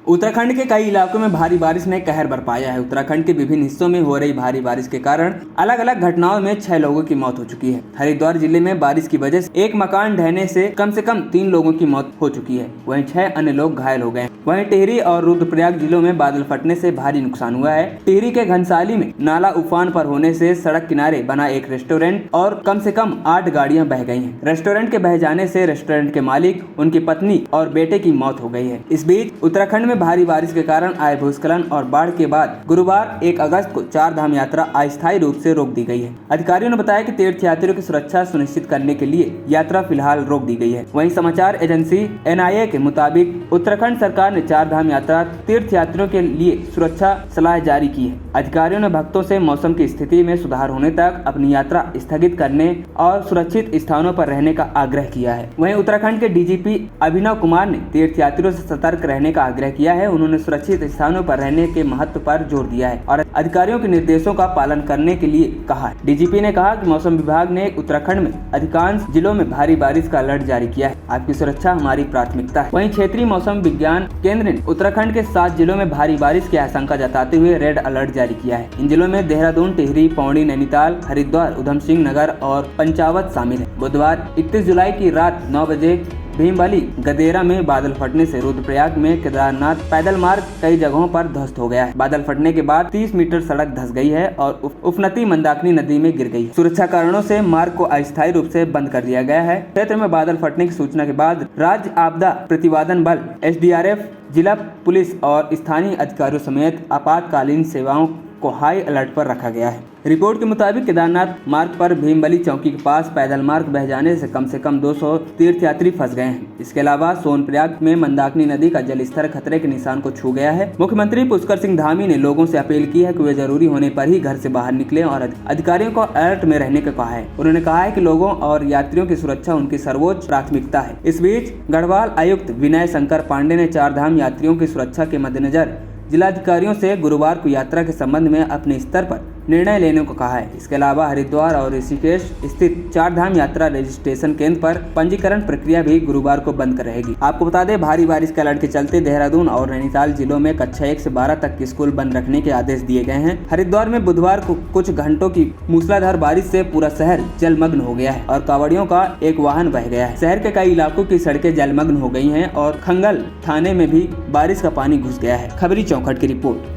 उत्तराखंड के कई इलाकों में भारी बारिश ने कहर बरपाया है। उत्तराखंड के विभिन्न हिस्सों में हो रही भारी बारिश के कारण अलग अलग घटनाओं में 6 लोगों की मौत हो चुकी है। हरिद्वार जिले में बारिश की वजह से एक मकान ढहने से कम 3 लोगों की मौत हो चुकी है, वहीं 6 अन्य लोग घायल हो गए। वहीं टिहरी और रुद्रप्रयाग जिलों में बादल फटने से भारी नुकसान हुआ है। टिहरी के घनसाली में नाला उफान पर होने से सड़क किनारे बना एक रेस्टोरेंट और कम से कम 8 गाड़ियां बह गई हैं। रेस्टोरेंट के बह जाने से रेस्टोरेंट के मालिक, उनकी पत्नी और बेटे की मौत हो गई है। इस बीच उत्तराखंड में भारी बारिश के कारण आए भूस्खलन और बाढ़ के बाद गुरुवार 1 अगस्त को 4 धाम यात्रा अस्थायी रूप से रोक दी गई है। अधिकारियों ने बताया कि तीर्थयात्रियों की सुरक्षा सुनिश्चित करने के लिए यात्रा फिलहाल रोक दी गई है। वहीं समाचार एजेंसी NIA के मुताबिक उत्तराखंड सरकार ने 4 धाम यात्रा तीर्थयात्रियों के लिए सुरक्षा सलाह जारी की है। अधिकारियों ने भक्तों से मौसम की स्थिति में सुधार होने तक अपनी यात्रा स्थगित करने और सुरक्षित स्थानों पर रहने का आग्रह किया है। वहीं उत्तराखंड के DGP अभिनव कुमार ने तीर्थयात्रियों से सतर्क रहने का आग्रह किया है। उन्होंने सुरक्षित स्थानों पर रहने के महत्व पर जोर दिया है और अधिकारियों के निर्देशों का पालन करने के लिए कहा है। DGP ने कहा कि मौसम विभाग ने उत्तराखंड में अधिकांश जिलों में भारी बारिश का अलर्ट जारी किया है। आपकी सुरक्षा हमारी प्राथमिकता है। वहीं क्षेत्रीय मौसम विज्ञान केंद्र ने उत्तराखंड के 7 जिलों में भारी बारिश की आशंका जताते हुए रेड अलर्ट जारी किया है। इन जिलों में देहरादून, टिहरी, पौड़ी, नैनीताल, हरिद्वार, उधम सिंह नगर और पंचावत शामिल है। बुधवार 31 जुलाई की रात 9 बजे भीमबली गदेरा में बादल फटने से रुद्रप्रयाग में केदारनाथ पैदल मार्ग कई जगहों पर ध्वस्त हो गया है। बादल फटने के बाद 30 मीटर सड़क धंस गई है और उफनती मंदाकिनी नदी में गिर गई है। सुरक्षा कारणों से मार्ग को अस्थायी रूप से बंद कर दिया गया है। क्षेत्र में बादल फटने की सूचना के बाद राज्य आपदा प्रतिवादन बल SDRF, जिला पुलिस और स्थानीय अधिकारियों समेत आपातकालीन सेवाओं को हाई अलर्ट पर रखा गया है। रिपोर्ट के मुताबिक केदारनाथ मार्ग पर भीमबली चौकी के पास पैदल मार्ग बह जाने से कम 200 तीर्थयात्री फंस गए हैं। इसके अलावा सोनप्रयाग में मंदाकिनी नदी का जलस्तर खतरे के निशान को छू गया है। मुख्यमंत्री पुष्कर सिंह धामी ने लोगों से अपील की है कि वे जरूरी होने पर ही घर से बाहर निकलें और अधिकारियों को अलर्ट में रहने को कहा है। उन्होंने कहा है कि लोगों और यात्रियों की सुरक्षा उनकी सर्वोच्च प्राथमिकता है। इस बीच गढ़वाल आयुक्त विनय शंकर पांडे ने 4 धाम यात्रियों की सुरक्षा के मद्देनजर जिलाधिकारियों से गुरुवार को यात्रा के संबंध में अपने स्तर पर निर्णय लेने को कहा है। इसके अलावा हरिद्वार और ऋषिकेश स्थित 4 धाम यात्रा रजिस्ट्रेशन केंद्र पर पंजीकरण प्रक्रिया भी गुरुवार को बंद कर रहेगी। आपको बता दें, भारी बारिश के अलर्ट के चलते देहरादून और नैनीताल जिलों में कक्षा 1 से 12 तक के स्कूल बंद रखने के आदेश दिए गए हैं। हरिद्वार में बुधवार को कुछ घंटों की मूसलाधार बारिश से पूरा शहर जलमग्न हो गया है और कांवड़ियों का एक वाहन बह गया है। शहर के कई इलाकों की सड़कें जलमग्न हो गई हैं और खंगल थाने में भी बारिश का पानी घुस गया है। खबरी चौखट की रिपोर्ट।